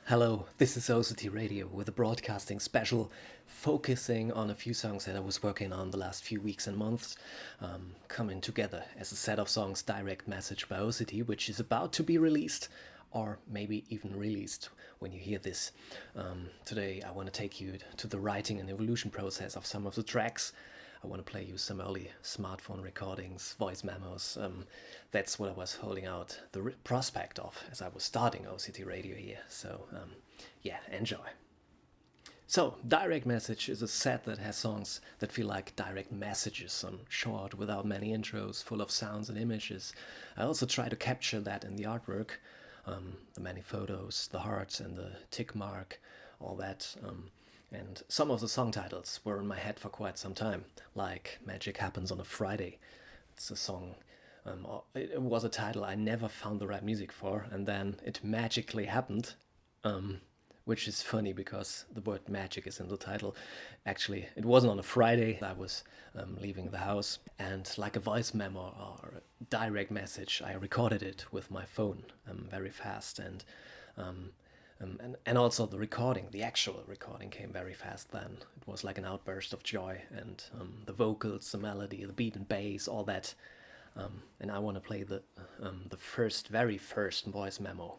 Hello, this is OCT Radio with a broadcasting special focusing on a few songs that I was working on the last few weeks and months, coming together as a set of songs Direct Message by OCT, which is about to be released, or maybe even released when you hear this. Today I want to take you to the writing and evolution process of some of the tracks. I want to play you some early smartphone recordings, voice memos. That's what I was holding out the prospect of as I was starting OCT Radio here. So yeah, enjoy. So, Direct Message is a set that has songs that feel like direct messages, short, without many intros, full of sounds and images. I also try to capture that in the artwork, the many photos, the hearts and the tick mark, all that. And some of the song titles were in my head for quite some time, like Magic Happens on a Friday. It's a song, it was a title I never found the right music for, and then it magically happened, which is funny because the word magic is in the title. Actually, it wasn't on a Friday. I was leaving the house, and like a voice memo or a direct message, I recorded it with my phone very fast, and also the recording, the actual recording came very fast then. It was like an outburst of joy, and the vocals, the melody, the beat and bass, all that. And I want to play the very first voice memo.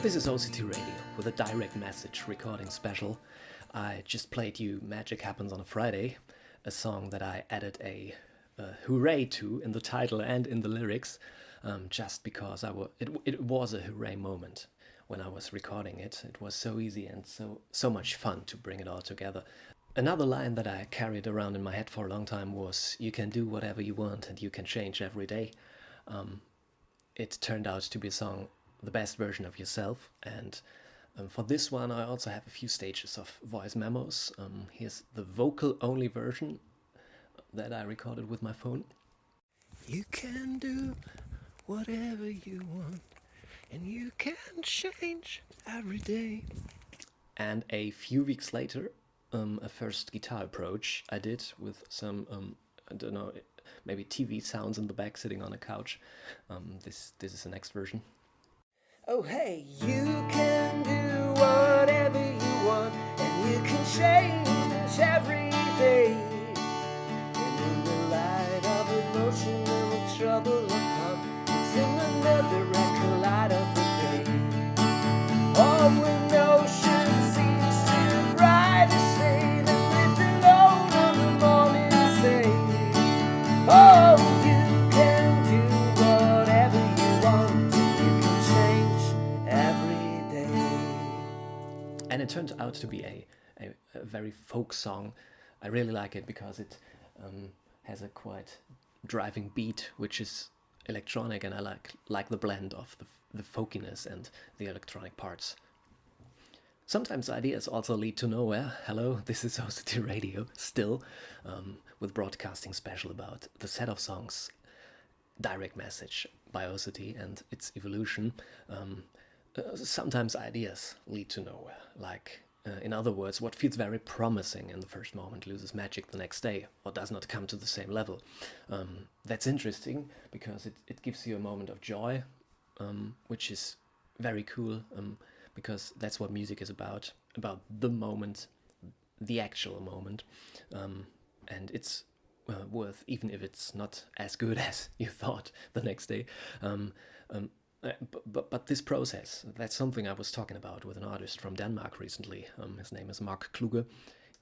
This is OCT Radio with a direct message recording special. I just played you Magic Happens on a Friday, a song that I added a hooray to in the title and in the lyrics, just because it was a hooray moment when I was recording it. It was so easy and so much fun to bring it all together. Another line that I carried around in my head for a long time was, "You can do whatever you want and you can change every day." It turned out to be a song, the best version of yourself, and for this one I also have a few stages of voice memos. Here's the vocal only version that I recorded with my phone. You can do whatever you want and you can change every day. And a few weeks later, a first guitar approach I did with some I don't know, maybe TV sounds in the back sitting on a couch. This is the next version. Oh hey, you can do whatever you want and you can change every day. And in the light of emotion and the trouble of heart, it's in another record light of the day. All emotion seems too bright to say that live alone on the morning say, oh, you can do whatever you want. And it turned out to be a very folk song. I really like it because it has a quite driving beat, which is electronic, and I like the blend of the folkiness and the electronic parts. Sometimes ideas also lead to nowhere. Hello, this is OCT Radio, still, with broadcasting special about the set of songs Direct Message by OCT and its evolution. Sometimes ideas lead to nowhere, like, in other words, what feels very promising in the first moment loses magic the next day, or does not come to the same level. That's interesting, because it gives you a moment of joy, which is very cool, because that's what music is about the moment, the actual moment, and it's worth, even if it's not as good as you thought the next day. But this process, that's something I was talking about with an artist from Denmark recently. His name is Mark Kluge.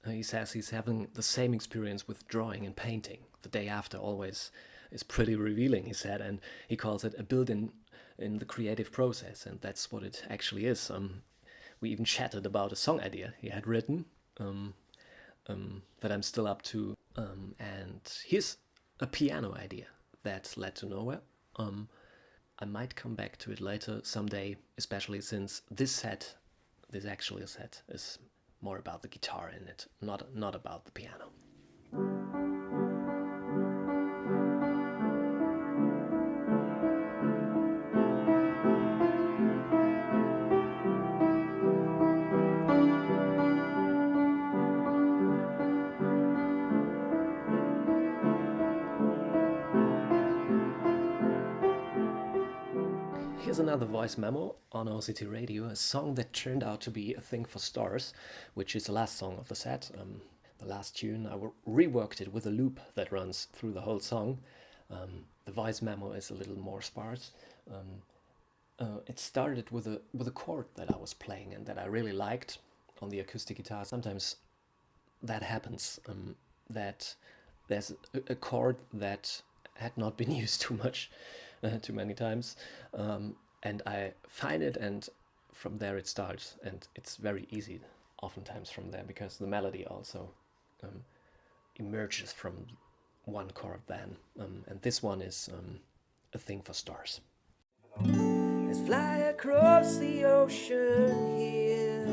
He says he's having the same experience with drawing and painting. The day after always is pretty revealing, he said, and he calls it a build-in in the creative process, and that's what it actually is. We even chatted about a song idea he had written that I'm still up to, and here's a piano idea that led to nowhere. I might come back to it later someday, especially since this actual set, is more about the guitar in it, not about the piano. Here's another voice memo on OCT Radio, a song that turned out to be a thing for stars, which is the last song of the set. The last tune, I reworked it with a loop that runs through the whole song. The voice memo is a little more sparse. It started with a chord that I was playing and that I really liked on the acoustic guitar. Sometimes that happens, that there's a chord that had not been used too many times, and I find it, and from there it starts, and it's very easy oftentimes from there, because the melody also emerges from one chord then, and this one is a thing for stars. Let's fly across the ocean here,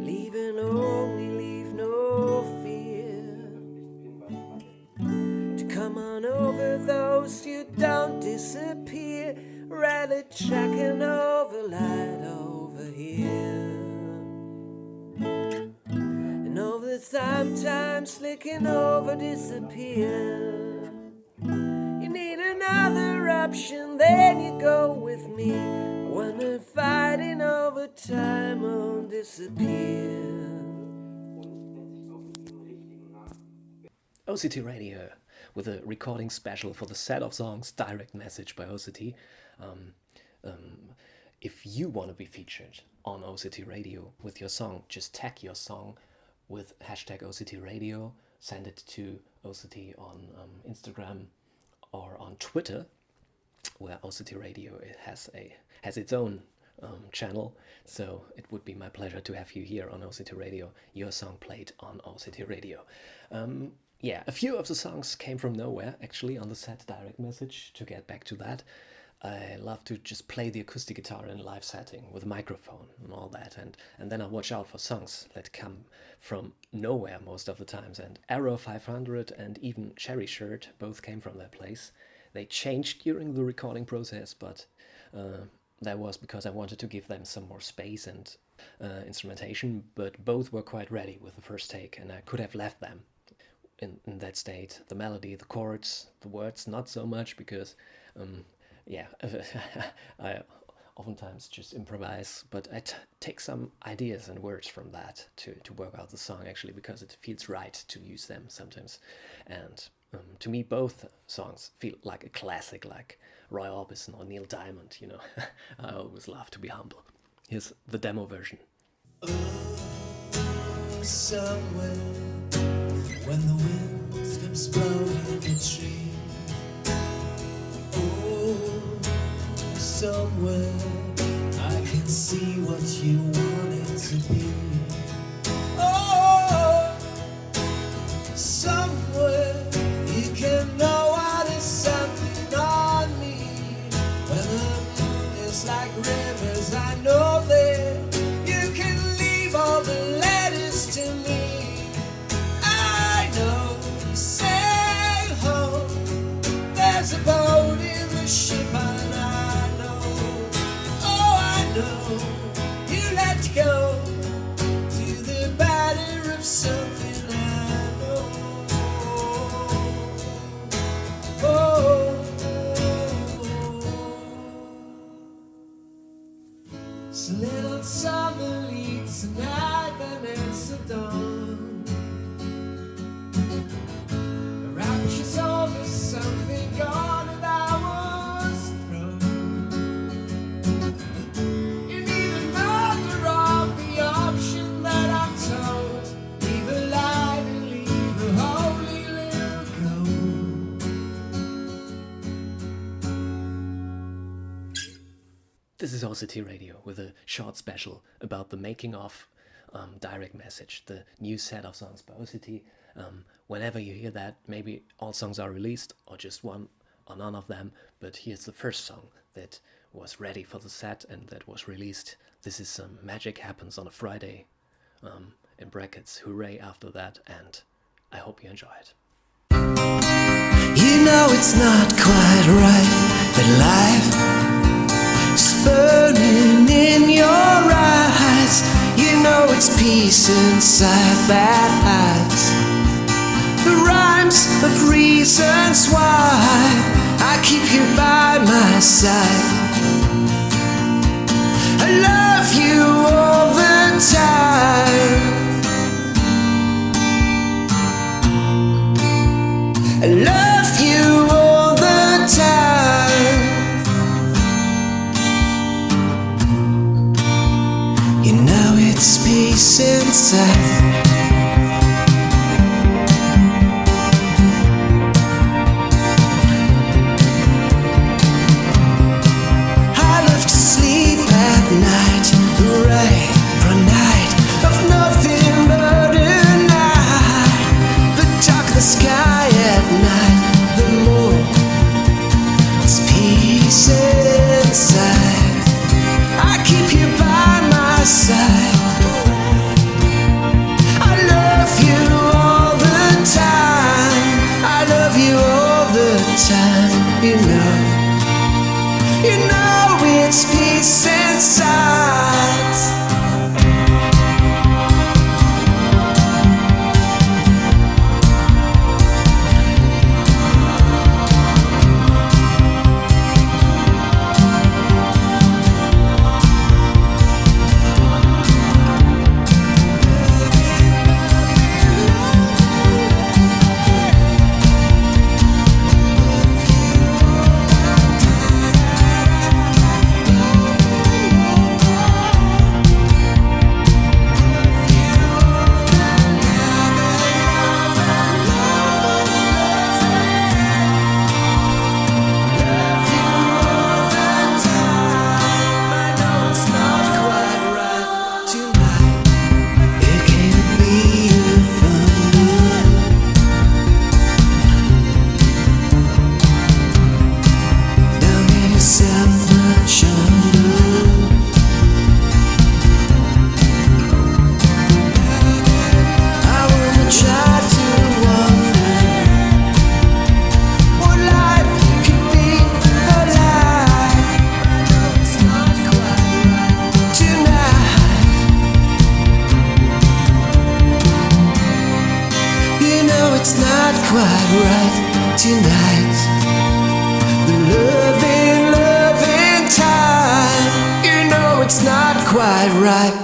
leaving only leave no fear, to come on over those who don't disappear, rally tracking over light over here, and over the time slicking over disappear. You need another option, then you go with me, when we're fighting over time won't disappear. OCT Radio, with a recording special for the set of songs Direct Message by OCT. If you want to be featured on OCT Radio with your song, just tag your song with hashtag OCT Radio, send it to OCT on Instagram or on Twitter, where OCT Radio has its own channel. So it would be my pleasure to have you here on OCT Radio, your song played on OCT Radio. Yeah, a few of the songs came from nowhere, actually, on the set Direct Message. To get back to that, I love to just play the acoustic guitar in a live setting with a microphone and all that, and then I watch out for songs that come from nowhere most of the times, and Arrow 500 and even Cherry Shirt both came from that place. They changed during the recording process, but that was because I wanted to give them some more space and instrumentation, but both were quite ready with the first take, and I could have left them in that state. The melody, the chords, the words, not so much, because yeah, I oftentimes just improvise, but I take some ideas and words from that to work out the song, actually, because it feels right to use them sometimes. And to me, both songs feel like a classic, like Roy Orbison or Neil Diamond, you know. I always love to be humble. Here's the demo version. Somewhere when the wind comes blowing the tree, oh, somewhere I can see what you want it to be. Oh, somewhere you can know what is something on me. When the moon is like rivers, I know that you can leave all the letters to me. There's a boat in the ship and I know, oh I know, you let go to the batter of something I know. Oh, so little summer leads tonight and it's the dawn. The rapture's over, something gone and I was thrown. You need another of the option that I'm told. Leave alive and leave a holy little gold. This is OCT Radio with a short special about the making of Direct Message, the new set of songs by OCT. Whenever you hear that, maybe all songs are released or just one or none of them, but here's the first song that was ready for the set and that was released. This is Magic Happens on a Friday, in brackets, hooray after that, and I hope you enjoy it. You know it's not quite right that life is burning in your eyes. You know it's peace inside that eyes. The rhymes of reasons why I keep you by my side. I love you all the time. I love you all the time. You know it's peace inside. I love to sleep at night, hooray for a night of nothing but a night. The dark of the sky at night, the moon, it's peace inside. I keep you by my side. I love you all the time. I love you all the time. You know it's peace inside. It's not quite right tonight. The loving time. You know it's not quite right.